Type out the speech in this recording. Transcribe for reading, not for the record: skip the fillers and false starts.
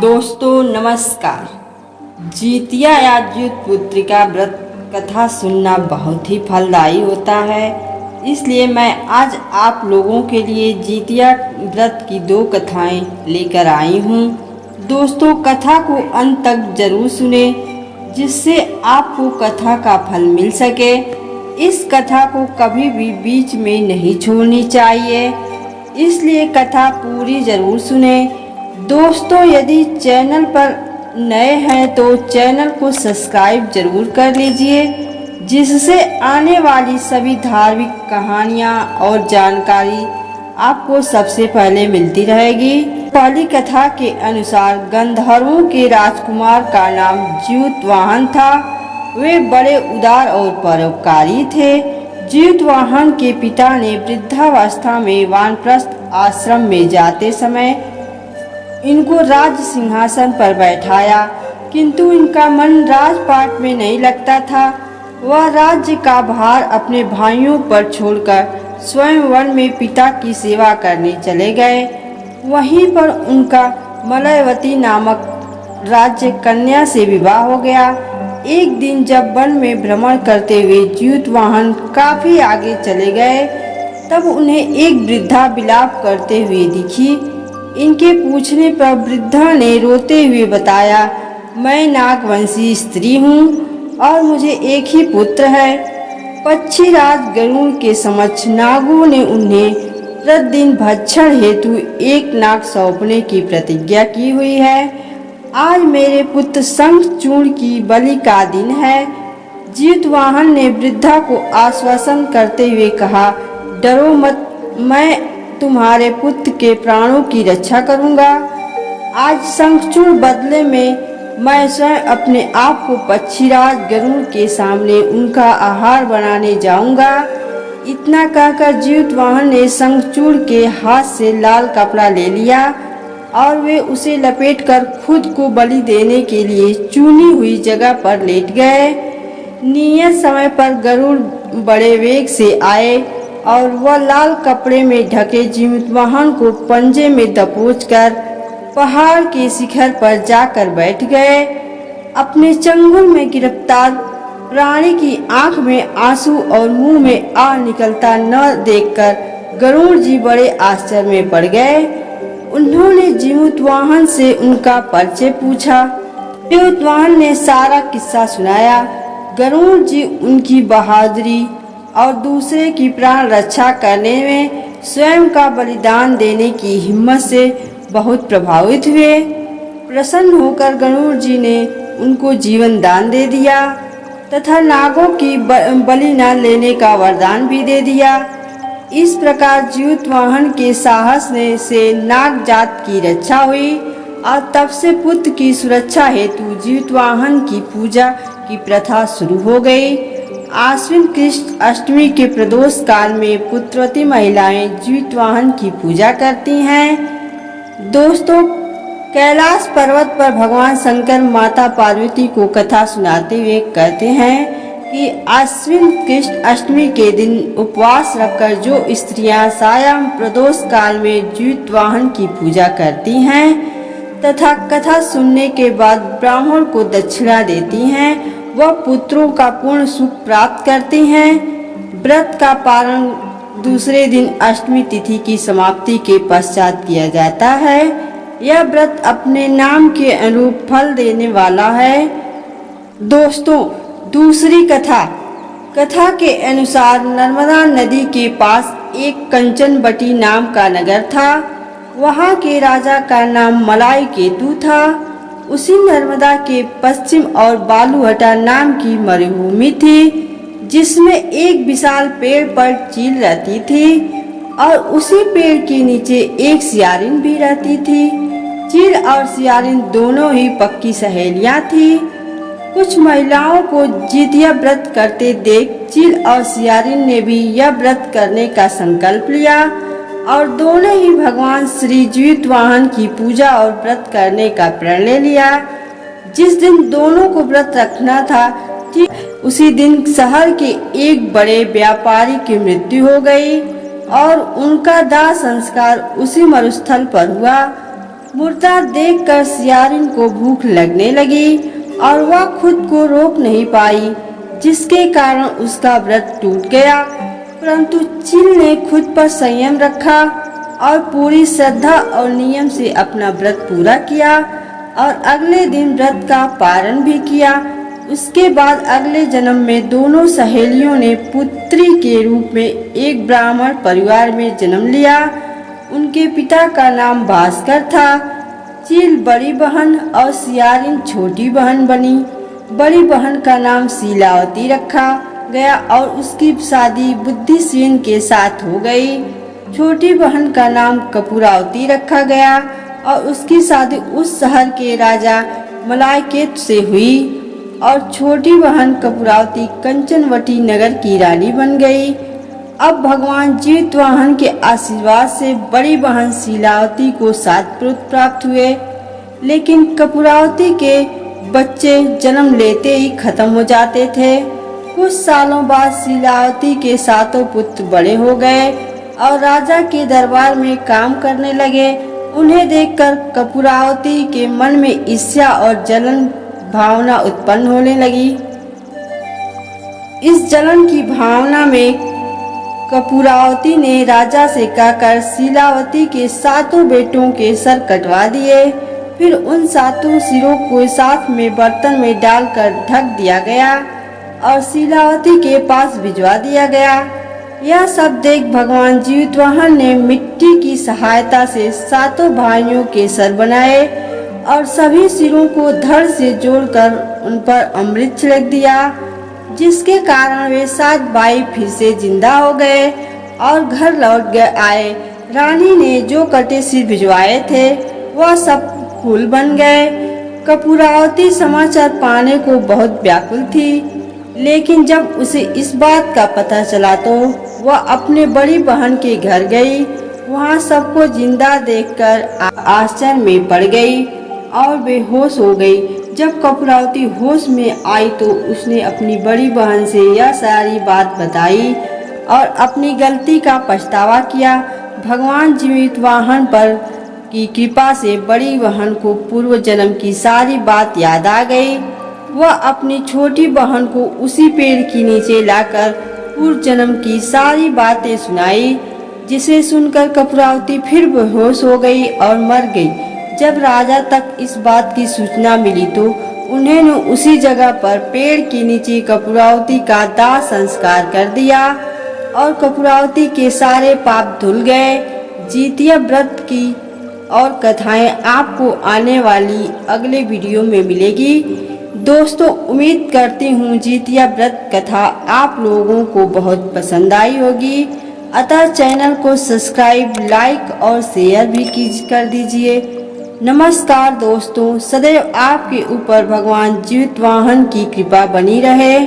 दोस्तों नमस्कार। जितिया या ज्यूत पुत्रिका व्रत कथा सुनना बहुत ही फलदायी होता है, इसलिए मैं आज आप लोगों के लिए जितिया व्रत की 2 कथाएं लेकर आई हूँ। दोस्तों कथा को अंत तक जरूर सुने, जिससे आपको कथा का फल मिल सके। इस कथा को कभी भी बीच में नहीं छोड़नी चाहिए, इसलिए कथा पूरी जरूर सुने। दोस्तों यदि चैनल पर नए हैं तो चैनल को सब्सक्राइब जरूर कर लीजिए, जिससे आने वाली सभी धार्मिक कहानियाँ और जानकारी आपको सबसे पहले मिलती रहेगी। पहली कथा के अनुसार गंधर्वों के राजकुमार का नाम ज्यूतवाहन था। वे बड़े उदार और परोपकारी थे। ज्यूतवाहन के पिता ने वृद्धावस्था में वानप्रस्थ आश्रम में जाते समय इनको राज सिंहासन पर बैठाया, किंतु इनका मन राजपाट में नहीं लगता था। वह राज्य का भार अपने भाइयों पर छोड़कर स्वयं वन में पिता की सेवा करने चले गए। वहीं पर उनका मलयवती नामक राज्य कन्या से विवाह हो गया। एक दिन जब वन में भ्रमण करते हुए ज्यूतवाहन काफी आगे चले गए, तब उन्हें एक वृद्धा विलाप करते हुए दिखी। इनके पूछने पर वृद्धा ने रोते हुए बताया, मैं नागवंशी स्त्री हूँ और मुझे एक ही पुत्र है। पक्षीराज गरुड़ के समक्ष नागों ने उन्हें प्रतिदिन भक्षण हेतु 1 नाग सौंपने की प्रतिज्ञा की हुई है। आज मेरे पुत्र शंखचूर्ण की बलि का दिन है। ज्यूतवाहन ने वृद्धा को आश्वासन करते हुए कहा, डरो मत, मैं तुम्हारे पुत्र के प्राणों की रक्षा करूंगा। आज शंखचूर्ण बदले में मैं स्वयं अपने आप को पक्षीराज गरुड़ के सामने उनका आहार बनाने जाऊंगा। इतना कहकर ज्यूतवाहन ने शंखचूर्ण के हाथ से लाल कपड़ा ले लिया और वे उसे लपेटकर खुद को बलि देने के लिए चुनी हुई जगह पर लेट गए। नियत समय पर गरुड़ बड़े वेग से आए और वह लाल कपड़े में ढके ज्यूतवाहन को पंजे में दबोचकर पहाड़ के शिखर पर जाकर बैठ गए। अपने चंगुल में गिरफ्तार प्राणी की आंख में आंसू और मुंह में आह निकलता न देखकर गरुड़ जी बड़े आश्चर्य में पड़ गए। उन्होंने ज्यूतवाहन से उनका परिचय पूछा। ज्यूतवाहन ने सारा किस्सा सुनाया। गरुड़ जी उनकी बहादुरी और दूसरे की प्राण रक्षा करने में स्वयं का बलिदान देने की हिम्मत से बहुत प्रभावित हुए। प्रसन्न होकर गरुड़ जी ने उनको जीवन दान दे दिया तथा नागों की बलि न लेने का वरदान भी दे दिया। इस प्रकार ज्यूतवाहन के साहस से नाग जात की रक्षा हुई और तब से पुत्र की सुरक्षा हेतु ज्यूतवाहन की पूजा की प्रथा शुरू हो गई। आश्विन कृष्ण अष्टमी के प्रदोष काल में पुत्रवती महिलाएं ज्यूतवाहन की पूजा करती हैं। दोस्तों कैलाश पर्वत पर भगवान शंकर माता पार्वती को कथा सुनाते हुए कहते हैं कि आश्विन कृष्ण अष्टमी के दिन उपवास रखकर जो स्त्रियां सायं प्रदोष काल में ज्यूतवाहन की पूजा करती हैं तथा कथा सुनने के बाद ब्राह्मण को दक्षिणा देती हैं, वह पुत्रों का पूर्ण सुख प्राप्त करती हैं। व्रत का पारण दूसरे दिन अष्टमी तिथि की समाप्ति के पश्चात किया जाता है। यह व्रत अपने नाम के अनुरूप फल देने वाला है। दोस्तों दूसरी कथा के अनुसार नर्मदा नदी के पास एक कंचनबटी नाम का नगर था। वहाँ के राजा का नाम मलाई केतु था। उसी नर्मदा के पश्चिम और बालूहटा नाम की मरुभूमि थी, जिसमें एक विशाल पेड़ पर चील रहती थी और उसी पेड़ के नीचे एक सियारिन भी रहती थी। चील और सियारिन दोनों ही पक्की सहेलियां थी। कुछ महिलाओं को जितिया व्रत करते देख चील और सियारिन ने भी यह व्रत करने का संकल्प लिया और दोनों ही भगवान श्री ज्यूतवाहन की पूजा और व्रत करने का प्रण ले लिया। जिस दिन दोनों को व्रत रखना था, उसी दिन शहर के एक बड़े व्यापारी की मृत्यु हो गई और उनका दाह संस्कार उसी मरुस्थल पर हुआ। मुर्दा देखकर सियारिन को भूख लगने लगी और वह खुद को रोक नहीं पाई, जिसके कारण उसका व्रत टूट गया। परंतु चील ने खुद पर संयम रखा और पूरी श्रद्धा और नियम से अपना व्रत पूरा किया और अगले दिन व्रत का पारण भी किया। उसके बाद अगले जन्म में दोनों सहेलियों ने पुत्री के रूप में एक ब्राह्मण परिवार में जन्म लिया। उनके पिता का नाम भास्कर था। चील बड़ी बहन और सियारिन छोटी बहन बनी। बड़ी बहन का नाम शीलावती रखा गया और उसकी शादी बुद्धिसेन के साथ हो गई। छोटी बहन का नाम कपूरावती रखा गया और उसकी शादी उस शहर के राजा मलायकेत से हुई और छोटी बहन कपूरावती कंचनवटी नगर की रानी बन गई। अब भगवान जीतवाहन के आशीर्वाद से बड़ी बहन शीलावती को 7 पुत्र प्राप्त हुए, लेकिन कपूरावती के बच्चे जन्म लेते ही खत्म हो जाते थे। कुछ सालों बाद शीलावती के 7 पुत्र बड़े हो गए और राजा के दरबार में काम करने लगे। उन्हें देखकर कपूरावती के मन में ईर्ष्या और जलन भावना उत्पन्न होने लगी। इस जलन की भावना में कपूरावती ने राजा से कहकर शीलावती के 7 बेटों के सर कटवा दिए। फिर उन 7 सिरों को साथ में बर्तन में डालकर ढक दिया गया और शीलावती के पास भिजवा दिया गया। यह सब देख भगवान जीतवाहन ने मिट्टी की सहायता से 7 भाइयों के सर बनाए और सभी सिरों को धड़ से जोड़कर उन पर अमृत छिड़क दिया, जिसके कारण वे 7 भाई फिर से जिंदा हो गए और घर लौट गए आए। रानी ने जो कटे सिर भिजवाए थे वह सब फूल बन गए। कपूरावती समाचार पाने को बहुत व्याकुल थी, लेकिन जब उसे इस बात का पता चला तो वह अपने बड़ी बहन के घर गई। वहां सबको जिंदा देखकर आश्चर्य में पड़ गई और बेहोश हो गई। जब कपूरावती होश में आई तो उसने अपनी बड़ी बहन से यह सारी बात बताई और अपनी गलती का पछतावा किया। भगवान जीतवाहन पर की कृपा से बड़ी बहन को पूर्व जन्म की सारी बात याद आ गई। वह अपनी छोटी बहन को उसी पेड़ के नीचे लाकर पूर्व जन्म की सारी बातें सुनाई, जिसे सुनकर कपूरावती फिर बेहोश हो गई और मर गई। जब राजा तक इस बात की सूचना मिली तो उन्होंने उसी जगह पर पेड़ के नीचे कपूरावती का दाह संस्कार कर दिया और कपूरावती के सारे पाप धुल गए। जीतिया व्रत की और कथाएं आपको आने वाली अगले वीडियो में मिलेगी। दोस्तों, उम्मीद करती हूँ जीतिया व्रत कथा आप लोगों को बहुत पसंद आई होगी। अतः चैनल को सब्सक्राइब, लाइक और शेयर भी कर दीजिए। नमस्कार दोस्तों, सदैव आपके ऊपर भगवान जीतवाहन की कृपा बनी रहे।